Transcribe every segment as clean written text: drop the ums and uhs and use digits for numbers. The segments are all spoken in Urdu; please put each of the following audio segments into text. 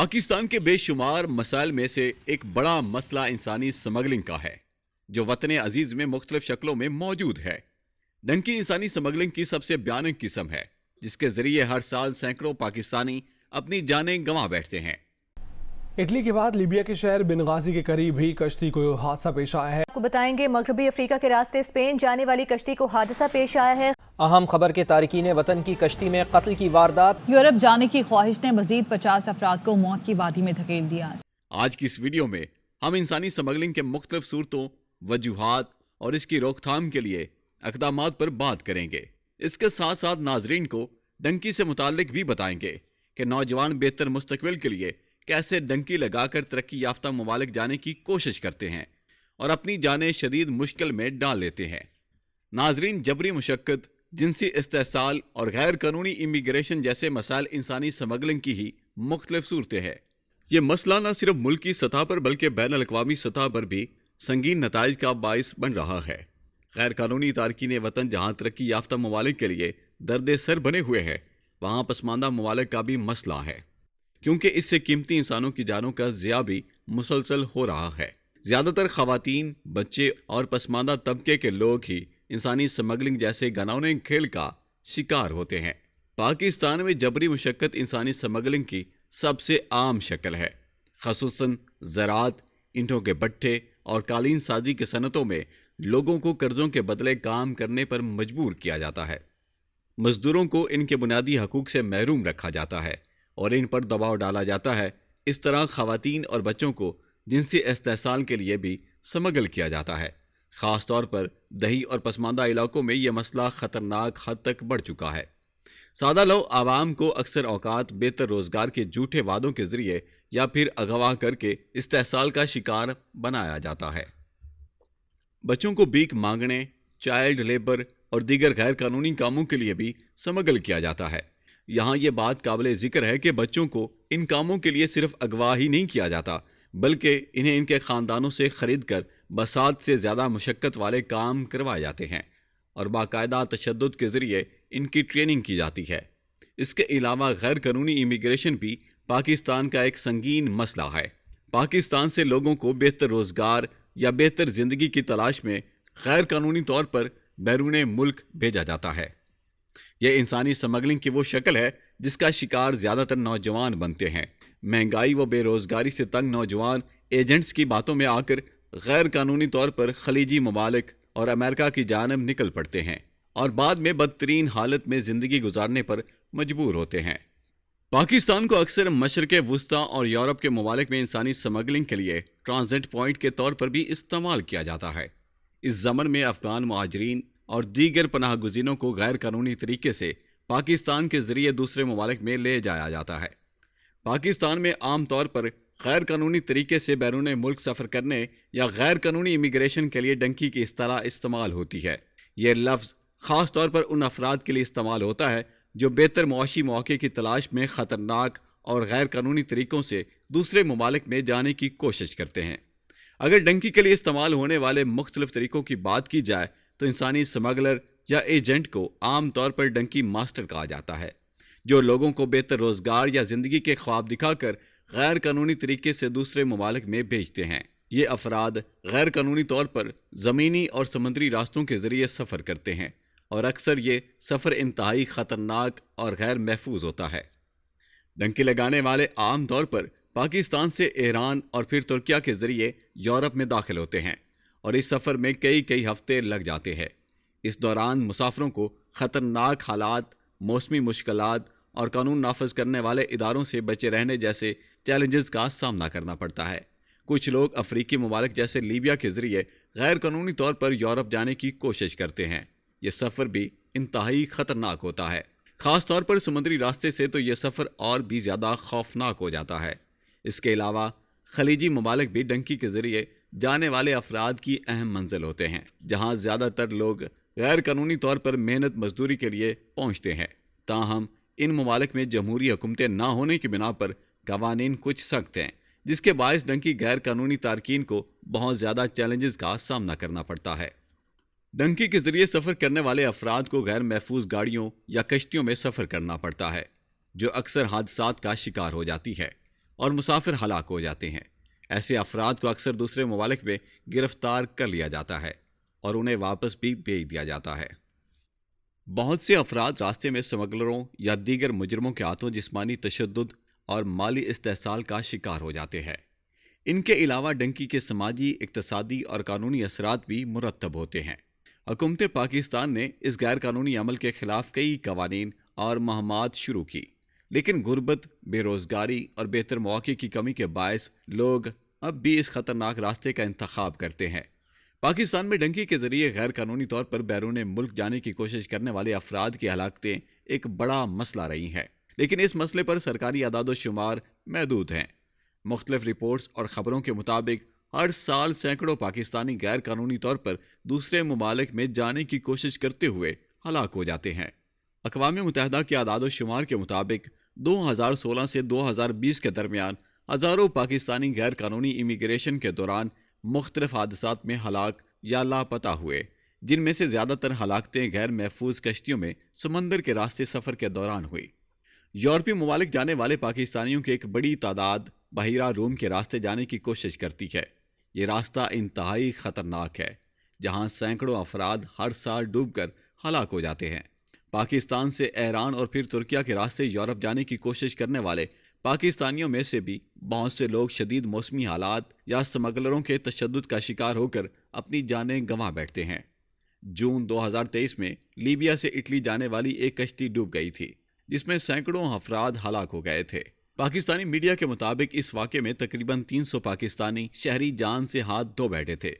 پاکستان کے بے شمار مسائل میں سے ایک بڑا مسئلہ انسانی سمگلنگ کا ہے، جو وطن عزیز میں مختلف شکلوں میں موجود ہے۔ ڈنکی انسانی سمگلنگ کی سب سے بھیانک قسم ہے، جس کے ذریعے ہر سال سینکڑوں پاکستانی اپنی جانیں گنوا بیٹھتے ہیں۔ اٹلی کے بعد لیبیا کے شہر بنغازی کے قریب ہی کشتی کو حادثہ پیش آیا ہے۔ آپ کو بتائیں گے مغربی افریقہ کے راستے اسپین جانے والی کشتی کو حادثہ پیش آیا ہے۔ اہم خبر کے تارکین وطن کی کشتی میں قتل کی واردات۔ یورپ جانے کی خواہش نے مزید 50 افراد کو موت کی وادی میں دھکیل دیا۔ آج کی اس ویڈیو میں ہم انسانی سمگلنگ کے مختلف صورتوں، وجوہات اور اس کی روک تھام کے لیے اقدامات پر بات کریں گے۔ اس کے ساتھ ساتھ ناظرین کو ڈنکی سے متعلق بھی بتائیں گے کہ نوجوان بہتر مستقبل کے لیے کیسے ڈنکی لگا کر ترقی یافتہ ممالک جانے کی کوشش کرتے ہیں اور اپنی جانیں شدید مشکل میں ڈال لیتے ہیں۔ ناظرین، جبری مشقت، جنسی استحصال اور غیر قانونی امیگریشن جیسے مسائل انسانی سمگلنگ کی ہی مختلف صورتیں ہیں۔ یہ مسئلہ نہ صرف ملکی سطح پر بلکہ بین الاقوامی سطح پر بھی سنگین نتائج کا باعث بن رہا ہے۔ غیر قانونی تارکین وطن جہاں ترقی یافتہ ممالک کے لیے درد سر بنے ہوئے ہیں، وہاں پسماندہ ممالک کا بھی مسئلہ ہے، کیونکہ اس سے قیمتی انسانوں کی جانوں کا ضیاع بھی مسلسل ہو رہا ہے۔ زیادہ تر خواتین، بچے اور پسماندہ طبقے کے لوگ ہی انسانی سمگلنگ جیسے گھناؤنے کھیل کا شکار ہوتے ہیں۔ پاکستان میں جبری مشقت انسانی سمگلنگ کی سب سے عام شکل ہے، خصوصاً زراعت، اینٹوں کے بھٹے اور قالین سازی کی صنعتوں میں لوگوں کو قرضوں کے بدلے کام کرنے پر مجبور کیا جاتا ہے۔ مزدوروں کو ان کے بنیادی حقوق سے محروم رکھا جاتا ہے اور ان پر دباؤ ڈالا جاتا ہے۔ اس طرح خواتین اور بچوں کو جنسی استحصال کے لیے بھی سمگل کیا جاتا ہے۔ خاص طور پر دیہی اور پسماندہ علاقوں میں یہ مسئلہ خطرناک حد تک بڑھ چکا ہے۔ سادہ لو عوام کو اکثر اوقات بہتر روزگار کے جھوٹے وعدوں کے ذریعے یا پھر اغوا کر کے استحصال کا شکار بنایا جاتا ہے۔ بچوں کو بھیک مانگنے، چائلڈ لیبر اور دیگر غیر قانونی کاموں کے لیے بھی سمگل کیا جاتا ہے۔ یہاں یہ بات قابل ذکر ہے کہ بچوں کو ان کاموں کے لیے صرف اغوا ہی نہیں کیا جاتا، بلکہ انہیں ان کے خاندانوں سے خرید کر بساط سے زیادہ مشقت والے کام کروائے جاتے ہیں اور باقاعدہ تشدد کے ذریعے ان کی ٹریننگ کی جاتی ہے۔ اس کے علاوہ غیر قانونی امیگریشن بھی پاکستان کا ایک سنگین مسئلہ ہے۔ پاکستان سے لوگوں کو بہتر روزگار یا بہتر زندگی کی تلاش میں غیر قانونی طور پر بیرون ملک بھیجا جاتا ہے۔ یہ انسانی سمگلنگ کی وہ شکل ہے جس کا شکار زیادہ تر نوجوان بنتے ہیں۔ مہنگائی و بے روزگاری سے تنگ نوجوان ایجنٹس کی باتوں میں آ کر غیر قانونی طور پر خلیجی ممالک اور امریکہ کی جانب نکل پڑتے ہیں اور بعد میں بدترین حالت میں زندگی گزارنے پر مجبور ہوتے ہیں۔ پاکستان کو اکثر مشرق وسطیٰ اور یورپ کے ممالک میں انسانی سمگلنگ کے لیے ٹرانزٹ پوائنٹ کے طور پر بھی استعمال کیا جاتا ہے۔ اس ضمن میں افغان مہاجرین اور دیگر پناہ گزینوں کو غیر قانونی طریقے سے پاکستان کے ذریعے دوسرے ممالک میں لے جایا جاتا ہے۔ پاکستان میں عام طور پر غیر قانونی طریقے سے بیرون ملک سفر کرنے یا غیر قانونی امیگریشن کے لیے ڈنکی کی اصطلاح استعمال ہوتی ہے۔ یہ لفظ خاص طور پر ان افراد کے لیے استعمال ہوتا ہے جو بہتر معاشی مواقع کی تلاش میں خطرناک اور غیر قانونی طریقوں سے دوسرے ممالک میں جانے کی کوشش کرتے ہیں۔ اگر ڈنکی کے لیے استعمال ہونے والے مختلف طریقوں کی بات کی جائے تو انسانی سمگلر یا ایجنٹ کو عام طور پر ڈنکی ماسٹر کہا جاتا ہے، جو لوگوں کو بہتر روزگار یا زندگی کے خواب دکھا کر غیر قانونی طریقے سے دوسرے ممالک میں بھیجتے ہیں۔ یہ افراد غیر قانونی طور پر زمینی اور سمندری راستوں کے ذریعے سفر کرتے ہیں اور اکثر یہ سفر انتہائی خطرناک اور غیر محفوظ ہوتا ہے۔ ڈنکی لگانے والے عام طور پر پاکستان سے ایران اور پھر ترکیہ کے ذریعے یورپ میں داخل ہوتے ہیں اور اس سفر میں کئی ہفتے لگ جاتے ہیں۔ اس دوران مسافروں کو خطرناک حالات، موسمی مشکلات اور قانون نافذ کرنے والے اداروں سے بچے رہنے جیسے چیلنجز کا سامنا کرنا پڑتا ہے۔ کچھ لوگ افریقی ممالک جیسے لیبیا کے ذریعے غیر قانونی طور پر یورپ جانے کی کوشش کرتے ہیں۔ یہ سفر بھی انتہائی خطرناک ہوتا ہے۔ خاص طور پر سمندری راستے سے تو یہ سفر اور بھی زیادہ خوفناک ہو جاتا ہے۔ اس کے علاوہ خلیجی ممالک بھی ڈنکی کے ذریعے جانے والے افراد کی اہم منزل ہوتے ہیں، جہاں زیادہ تر لوگ غیر قانونی طور پر محنت مزدوری کے لیے پہنچتے ہیں۔ تاہم ان ممالک میں جمہوری حکومتیں نہ ہونے کی بنا پر قوانین کچھ سخت ہیں، جس کے باعث ڈنکی غیر قانونی تارکین کو بہت زیادہ چیلنجز کا سامنا کرنا پڑتا ہے۔ ڈنکی کے ذریعے سفر کرنے والے افراد کو غیر محفوظ گاڑیوں یا کشتیوں میں سفر کرنا پڑتا ہے، جو اکثر حادثات کا شکار ہو جاتی ہے اور مسافر ہلاک ہو جاتے ہیں۔ ایسے افراد کو اکثر دوسرے ممالک میں گرفتار کر لیا جاتا ہے اور انہیں واپس بھی بھیج دیا جاتا ہے۔ بہت سے افراد راستے میں سمگلروں یا دیگر مجرموں کے ہاتھوں جسمانی تشدد اور مالی استحصال کا شکار ہو جاتے ہیں۔ ان کے علاوہ ڈنکی کے سماجی، اقتصادی اور قانونی اثرات بھی مرتب ہوتے ہیں۔ حکومت پاکستان نے اس غیر قانونی عمل کے خلاف کئی قوانین اور مہمات شروع کی، لیکن غربت، بے روزگاری اور بہتر مواقع کی کمی کے باعث لوگ اب بھی اس خطرناک راستے کا انتخاب کرتے ہیں۔ پاکستان میں ڈنکی کے ذریعے غیر قانونی طور پر بیرون ملک جانے کی کوشش کرنے والے افراد کی ہلاکتیں ایک بڑا مسئلہ رہی ہیں، لیکن اس مسئلے پر سرکاری اعداد و شمار محدود ہیں۔ مختلف رپورٹس اور خبروں کے مطابق ہر سال سینکڑوں پاکستانی غیر قانونی طور پر دوسرے ممالک میں جانے کی کوشش کرتے ہوئے ہلاک ہو جاتے ہیں۔ اقوام متحدہ کے اعداد و شمار کے مطابق 2016 سے 2020 کے درمیان ہزاروں پاکستانی غیر قانونی امیگریشن کے دوران مختلف حادثات میں ہلاک یا لاپتہ ہوئے، جن میں سے زیادہ تر ہلاکتیں غیر محفوظ کشتیوں میں سمندر کے راستے سفر کے دوران ہوئی۔ یورپی ممالک جانے والے پاکستانیوں کی ایک بڑی تعداد بحیرہ روم کے راستے جانے کی کوشش کرتی ہے۔ یہ راستہ انتہائی خطرناک ہے، جہاں سینکڑوں افراد ہر سال ڈوب کر ہلاک ہو جاتے ہیں۔ پاکستان سے ایران اور پھر ترکیہ کے راستے یورپ جانے کی کوشش کرنے والے پاکستانیوں میں سے بھی بہت سے لوگ شدید موسمی حالات یا سمگلروں کے تشدد کا شکار ہو کر اپنی جانیں گنوا بیٹھتے ہیں۔ جون 2023 میں لیبیا سے اٹلی جانے والی ایک کشتی ڈوب گئی تھی، جس میں سینکڑوں افراد ہلاک ہو گئے تھے۔ پاکستانی میڈیا کے مطابق اس واقعے میں تقریباً 300 پاکستانی شہری جان سے ہاتھ دھو بیٹھے تھے۔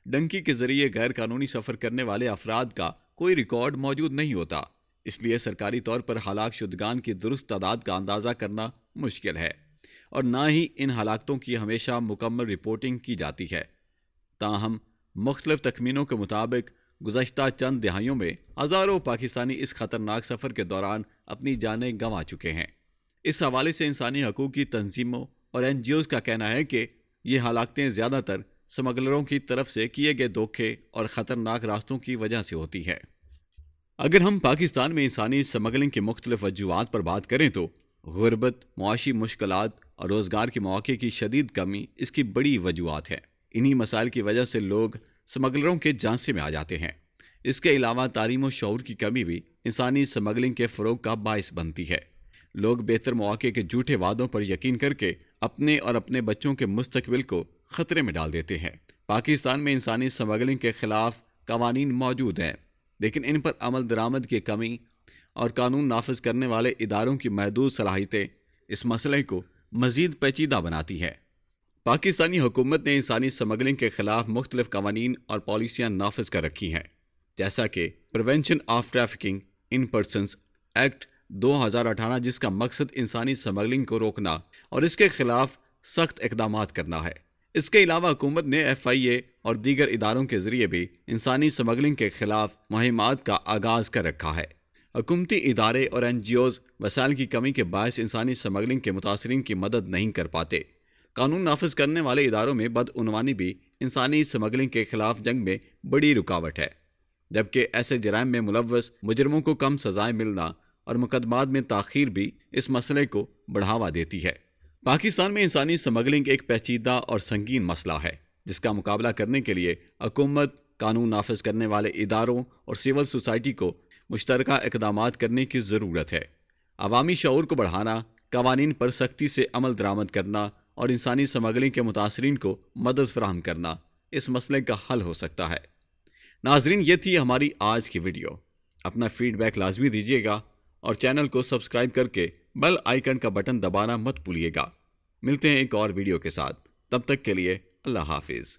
ڈنکی کے ذریعے غیر قانونی سفر کرنے والے افراد کا کوئی ریکارڈ موجود نہیں ہوتا، اس لیے سرکاری طور پر ہلاک شدگان کی درست تعداد کا اندازہ کرنا مشکل ہے، اور نہ ہی ان ہلاکتوں کی ہمیشہ مکمل رپورٹنگ کی جاتی ہے۔ تاہم مختلف تخمینوں کے مطابق گزشتہ چند دہائیوں میں ہزاروں پاکستانی اس خطرناک سفر کے دوران اپنی جانیں گنوا چکے ہیں۔ اس حوالے سے انسانی حقوق کی تنظیموں اور NGOs کا کہنا ہے کہ یہ ہلاکتیں زیادہ تر سمگلروں کی طرف سے کیے گئے دھوکے اور خطرناک راستوں کی وجہ سے ہوتی ہے۔ اگر ہم پاکستان میں انسانی سمگلنگ کی مختلف وجوہات پر بات کریں تو غربت، معاشی مشکلات اور روزگار کے مواقع کی شدید کمی اس کی بڑی وجوہات ہیں۔ انہی مسائل کی وجہ سے لوگ سمگلروں کے جانسے میں آ جاتے ہیں۔ اس کے علاوہ تعلیم و شعور کی کمی بھی انسانی سمگلنگ کے فروغ کا باعث بنتی ہے۔ لوگ بہتر مواقع کے جھوٹے وعدوں پر یقین کر کے اپنے اور اپنے بچوں کے مستقبل کو خطرے میں ڈال دیتے ہیں۔ پاکستان میں انسانی سمگلنگ کے خلاف قوانین موجود ہیں، لیکن ان پر عمل درآمد کی کمی اور قانون نافذ کرنے والے اداروں کی محدود صلاحیتیں اس مسئلے کو مزید پیچیدہ بناتی ہے۔ پاکستانی حکومت نے انسانی سمگلنگ کے خلاف مختلف قوانین اور پالیسیاں نافذ کر رکھی ہیں، جیسا کہ prevention of trafficking in persons act 2018، جس کا مقصد انسانی سمگلنگ کو روکنا اور اس کے خلاف سخت اقدامات کرنا ہے۔ اس کے علاوہ حکومت نے FIA اور دیگر اداروں کے ذریعے بھی انسانی سمگلنگ کے خلاف مہمات کا آغاز کر رکھا ہے۔ حکومتی ادارے اور NGOs وسائل کی کمی کے باعث انسانی سمگلنگ کے متاثرین کی مدد نہیں کر پاتے۔ قانون نافذ کرنے والے اداروں میں بدعنوانی بھی انسانی سمگلنگ کے خلاف جنگ میں بڑی رکاوٹ ہے، جبکہ ایسے جرائم میں ملوث مجرموں کو کم سزائیں ملنا اور مقدمات میں تاخیر بھی اس مسئلے کو بڑھاوا دیتی ہے۔ پاکستان میں انسانی سمگلنگ ایک پیچیدہ اور سنگین مسئلہ ہے، جس کا مقابلہ کرنے کے لیے حکومت، قانون نافذ کرنے والے اداروں اور سول سوسائٹی کو مشترکہ اقدامات کرنے کی ضرورت ہے۔ عوامی شعور کو بڑھانا، قوانین پر سختی سے عمل درآمد کرنا اور انسانی سمگلنگ کے متاثرین کو مدد فراہم کرنا اس مسئلے کا حل ہو سکتا ہے۔ ناظرین، یہ تھی ہماری آج کی ویڈیو۔ اپنا فیڈ بیک لازمی دیجیے گا اور چینل کو سبسکرائب کر کے بیل آئیکن کا بٹن دبانا مت بھولیے گا۔ ملتے ہیں ایک اور ویڈیو کے ساتھ، تب تک کے لیے اللہ حافظ۔